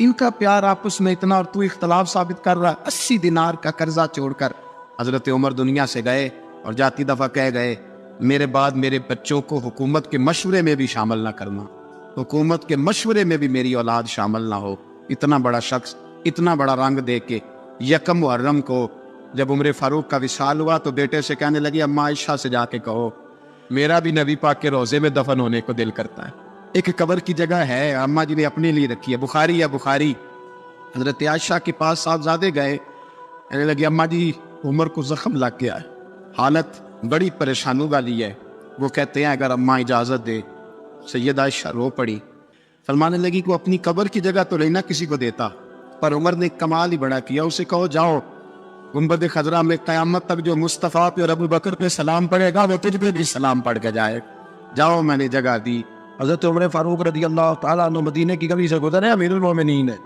ان کا پیار آپس میں اتنا اور تو اختلاف ثابت کر رہا ہے. 80 دینار کا قرضہ چھوڑ کر حضرت عمر دنیا سے گئے اور جاتی دفعہ کہہ گئے میرے بعد میرے بچوں کو حکومت کے مشورے میں بھی شامل نہ کرنا, حکومت کے مشورے میں بھی میری اولاد شامل نہ ہو. اتنا بڑا شخص اتنا بڑا رنگ دے کے یکم محرم کو جب عمر فاروق کا وصال ہوا تو بیٹے سے کہنے لگی اماں عائشہ سے جا کے کہو میرا بھی نبی پاک کے روزے میں دفن ہونے کو دل کرتا ہے. ایک قبر کی جگہ ہے اماں جی نے اپنے لیے رکھی ہے, بخاری یا بخاری. حضرت عائشہ کے پاس صاحبزادے گئے, کہنے لگے اماں جی عمر کو زخم لگ گیا ہے, حالت بڑی پریشانی والی ہے. وہ کہتے ہیں اگر اماں اجازت دے. سید عائشہ رو پڑی, فرمانے لگی کہ وہ اپنی قبر کی جگہ تو نہیں نہ کسی کو دیتا, پر عمر نے کمال ہی بڑا کیا, اسے کہو جاؤ گنبد خضرا میں قیامت تک جو مصطفیٰ پہ اور ابو بکر پہ سلام پڑے گا وہ تجھ پہ بھی سلام پڑھ کے جائے. جاؤ میں نے جگہ دی. حضرت عمر فاروق رضی اللہ تعالیٰ عنہ مدینے کی گلی سے گزر رہے ہیں, امیر المومنین ہے,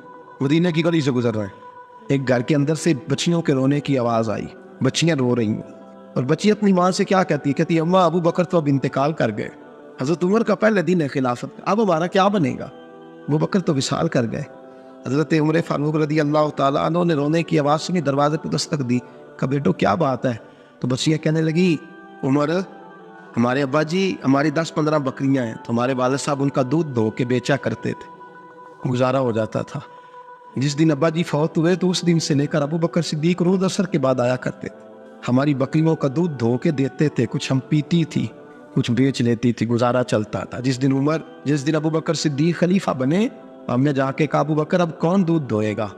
مدینے کی گلی سے گزر رہے ہیں. ایک گھر کے اندر سے بچیوں کے رونے کی آواز آئی, بچیاں رو رہی ہیں, اور بچی اپنی ماں سے کیا کہتی ہے, کہتی ہے اماں ابو بکر تو اب انتقال کر گئے, حضرت عمر کا پہلے دن ہے خلافت, اب ہمارا کیا بنے گا, ابو بکر تو وصال کر گئے. حضرت عمر فاروق رضی اللہ تعالیٰ عنہ نے رونے کی آواز سنی, دروازے پہ دستک دی, کہ بیٹو کیا بات ہے. تو بچیاں کہنے لگی عمر ہمارے ابا جی ہماری 10-15 بکریاں ہیں, تو ہمارے والد صاحب ان کا دودھ دھو کے بیچا کرتے تھے, گزارا ہو جاتا تھا. جس دن ابا جی فوت ہوئے تو اس دن سے لے کر ابو بکر صدیق روز عصر کے بعد آیا کرتے تھے, ہماری بکریوں کا دودھ دھو کے دیتے تھے, کچھ ہم پیتی تھی کچھ بیچ لیتی تھی, گزارا چلتا تھا. جس دن ابو بکر صدیق خلیفہ بنے, ہم نے جا کے کہا ابو بکر اب کون دودھ دھوئے گا,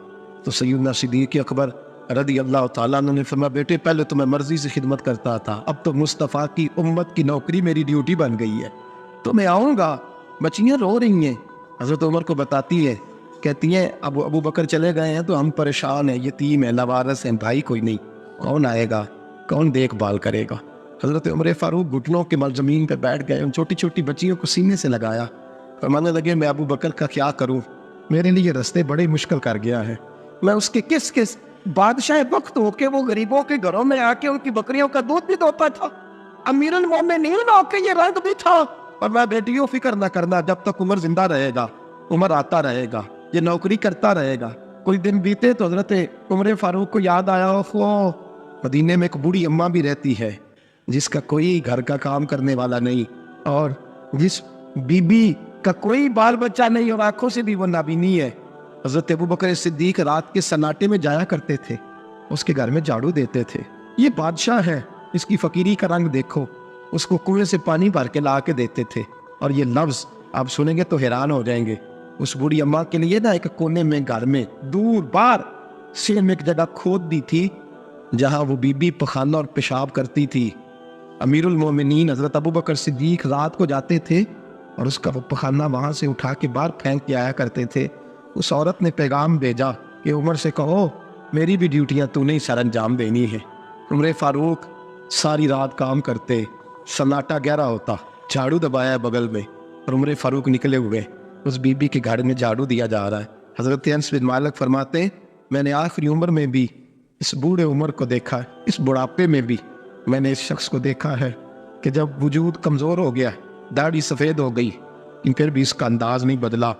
تو سیدنا صدیق اکبر رضی اللہ تعالیٰ عنہ نے فرمایا بیٹے پہلے تو میں مرضی سے خدمت کرتا تھا, اب تو مصطفیٰ کی امت کی نوکری میری ڈیوٹی بن گئی ہے, تو میں آؤں گا. بچیاں رو رہی ہیں, حضرت عمر کو بتاتی ہے, کہتی ہیں ابو بکر چلے گئے ہیں تو ہم پریشان ہیں, یتیم ہیں, لاوارث ہیں, بھائی کوئی نہیں, کون آئے گا, کون دیکھ بھال کرے گا. حضرت عمر فاروق گھٹنوں کے مل زمین پہ بیٹھ گئے, ان چھوٹی چھوٹی بچیوں کو سینے سے لگایا, فرمانے لگے میں ابو بکر کا کیا کروں, میرے لیے رستے بڑے مشکل کر گیا ہے, میں اس کے کس بادشاہ وقت ہو کے وہ غریبوں کے گھروں میں آ کے ان کی بکریوں کا دودھ بھی دھوتا تھا, امیر المومنین ہو کے یہ رنگ بھی تھا. اور میں بیٹیوں فکر نہ کرنا, جب تک عمر زندہ رہے گا, عمر آتا رہے گا, یہ نوکری کرتا رہے گا. کوئی دن بیتے تو حضرت عمر فاروق کو یاد آیا مدینے میں ایک بوڑھی اماں بھی رہتی ہے جس کا کوئی گھر کا کام کرنے والا نہیں, اور جس بی بی کا کوئی بال بچہ نہیں اور آنکھوں سے بھی وہ نابینی ہے. حضرت ابو بکر صدیق رات کے سناٹے میں جایا کرتے تھے, اس کے گھر میں جھاڑو دیتے تھے. یہ بادشاہ ہے, اس کی فقیری کا رنگ دیکھو, اس کو کنویں سے پانی بھر کے لا کے دیتے تھے. اور یہ لفظ آپ سنیں گے تو حیران ہو جائیں گے. اس بوڑھی اماں کے لیے نا ایک کونے میں گھر میں دور بار سے میں ایک جگہ کھود دی تھی جہاں وہ بی بی پخانہ اور پیشاب کرتی تھی. امیر المومنین حضرت ابو بکر صدیق رات کو جاتے تھے اور اس کا وہ پخانہ وہاں سے اٹھا کے باہر پھینک کے آیا کرتے تھے. اس عورت نے پیغام بھیجا کہ عمر سے کہو میری بھی ڈیوٹیاں تو نہیں سر انجام دینی ہے. عمر فاروق ساری رات کام کرتے, سناٹا گہرا ہوتا, جھاڑو دبایا بغل میں, اور عمر فاروق نکلے ہوئے اس بی بی کے گھر میں جھاڑو دیا جا رہا ہے. حضرت انس بن مالک فرماتے ہیں میں نے آخری عمر میں بھی اس بوڑھے عمر کو دیکھا ہے, اس بڑھاپے میں بھی میں نے اس شخص کو دیکھا ہے کہ جب وجود کمزور ہو گیا, داڑھی سفید ہو گئی, پھر بھی اس کا انداز نہیں بدلا.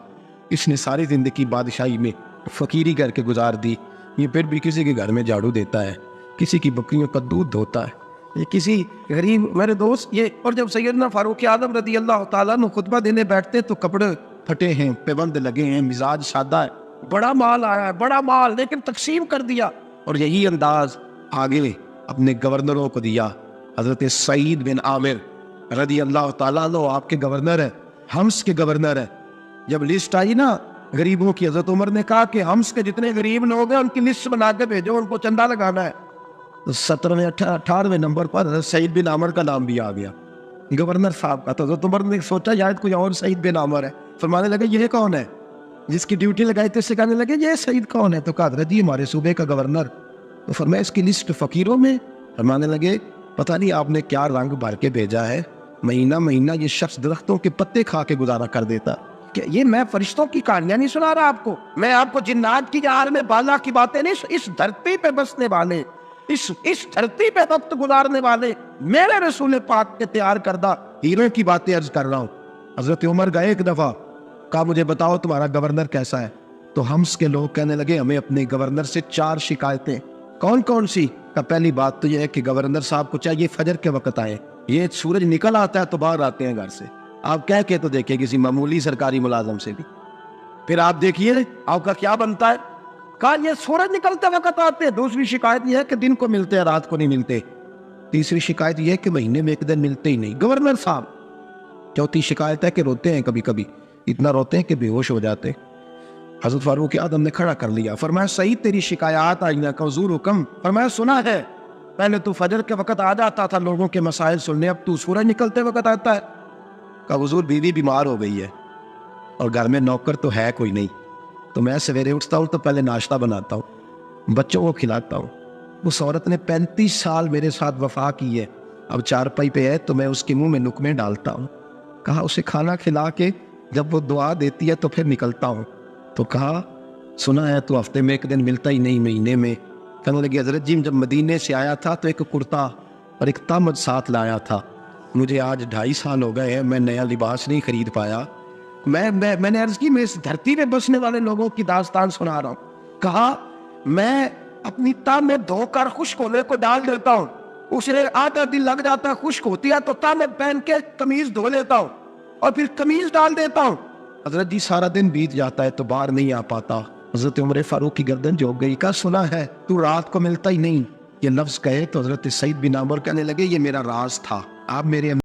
اس نے ساری زندگی بادشاہی میں فقیری کر کے گزار دی, یہ پھر بھی کسی کے گھر میں جھاڑو دیتا ہے, کسی کی بکریوں کا دودھ دھوتا ہے, یہ کسی غریب میرے دوست یہ. اور جب سیدنا فاروق اعظم رضی اللہ تعالیٰ عنہ خطبہ دینے بیٹھتے تو کپڑے پھٹے ہیں, پیبند لگے ہیں, مزاج سادہ ہے, بڑا مال آیا ہے, بڑا مال, لیکن تقسیم کر دیا. اور یہی انداز آگے اپنے گورنروں کو دیا. حضرت سعید بن عامر رضی اللہ تعالیٰ عنہ آپ کے گورنر ہیں, حمص کے گورنر ہیں. جب لسٹ آئی نا غریبوں کی, حضرت عمر نے کہا کہ حمص کے جتنے غریب لوگ ہیں ان کی لسٹ بنا کے بھیجو, ان کو چندہ لگانا ہے. تو 17ویں 18ویں نمبر پر حضرت سعید بن عامر کا نام بھی آ گیا گورنر صاحب کا. تو حضرت عمر نے سوچا شاید کوئی اور سعید بن عامر ہے. فرمانے لگے یہ کون ہے جس کی ڈیوٹی لگائی تھی, اس سے کہنے لگے یہ سعید کون ہے, تو کہا حضرت جی ہمارے صوبے کا گورنر. تو فرمایا اس کی لسٹ فقیروں میں. فرمانے لگے پتہ نہیں آپ نے کیا رنگ بھر کے بھیجا ہے, مہینہ مہینہ یہ شخص درختوں کے پتے کھا کے گزارا کر دیتا. کہ یہ میں فرشتوں کی کہانیاں نہیں سنا رہا آپ کو, میں آپ کو جنات کی جہار میں بالا کی باتیں نہیں, اس دھرتی پہ بسنے والے, اس دھرتی پہ وقت گزارنے والے میرے رسول پاک کے تیار کردہ ہیروں کی باتیں عرض کر رہا ہوں. حضرت عمر گئے ایک دفعہ, کہا مجھے بتاؤ تمہارا گورنر کیسا ہے. تو ہمس کے لوگ کہنے لگے ہمیں اپنے گورنر سے 4 شکایتیں. کون کون سی؟ کہ پہلی بات تو یہ ہے کہ گورنر صاحب کو چاہیے فجر کے وقت آئے. یہ سورج نکل آتا ہے تو باہر آتے ہیں گھر سے. آپ کہہ کے تو دیکھیں کسی معمولی سرکاری ملازم سے بھی. پھر آپ دیکھیے آپ کا کیا بنتا ہے. کہا یہ سورج نکلتے وقت آتے ہیں. دوسری شکایت یہ ہے کہ دن کو ملتے ہیں رات کو نہیں ملتے. تیسری شکایت یہ ہے کہ مہینے میں ایک دن ملتے ہی نہیں گورنر صاحب. چوتھی شکایت ہے کہ روتے ہیں کبھی کبھی, اتنا روتے ہیں کہ بے ہوش ہو جاتے. حضرت فاروق اعظم نے کھڑا کر لیا, فرمایا صحیح تیری شکایات آئینہ کا حضور حکم. فرمایا سنا ہے, پہلے تو فجر کے وقت آ جاتا تھا لوگوں کے مسائل سننے, اب تو سورج نکلتے وقت آتا ہے. کہا حضور بیوی بیمار ہو گئی ہے اور گھر میں نوکر تو ہے کوئی نہیں, تو میں سویرے اٹھتا ہوں تو پہلے ناشتہ بناتا ہوں, بچوں کو کھلاتا ہوں. اس عورت نے 35 سال میرے ساتھ وفا کی ہے, اب چارپائی پہ ہے تو میں اس کے منہ میں نکمے ڈالتا ہوں. کہا اسے کھانا کھلا کے جب وہ دعا دیتی ہے تو پھر نکلتا ہوں. تو کہا سنا ہے تو ہفتے میں ایک دن ملتا ہی نہیں مہینے میں. کہنے لگے حضرت جی جب مدینے سے آیا تھا تو ایک کرتا اور ایک تامد ساتھ لایا تھا, مجھے آج 2.5 سال ہو گئے ہیں, میں نیا لباس نہیں خرید پایا. میں نے عرض کی میں اس دھرتی پہ بسنے والے لوگوں کی داستان سنا رہا ہوں. کہا میں اپنی تاہ میں دھو کر خشک ہونے کو ڈال دیتا ہوں, اسے آدھا دن لگ جاتا ہے خشک ہوتی ہے تو تاہ میں پہن کے قمیض دھو لیتا ہوں اور پھر قمیض ڈال دیتا ہوں. حضرت جی سارا دن بیت جاتا ہے تو باہر نہیں آ پاتا. حضرت عمر فاروق کی گردن جھک گئی. کہا سنا ہے تو رات کو ملتا ہی نہیں. یہ لفظ کہے تو حضرت سعید بن عمر کہنے لگے یہ میرا راز تھا, آپ میرے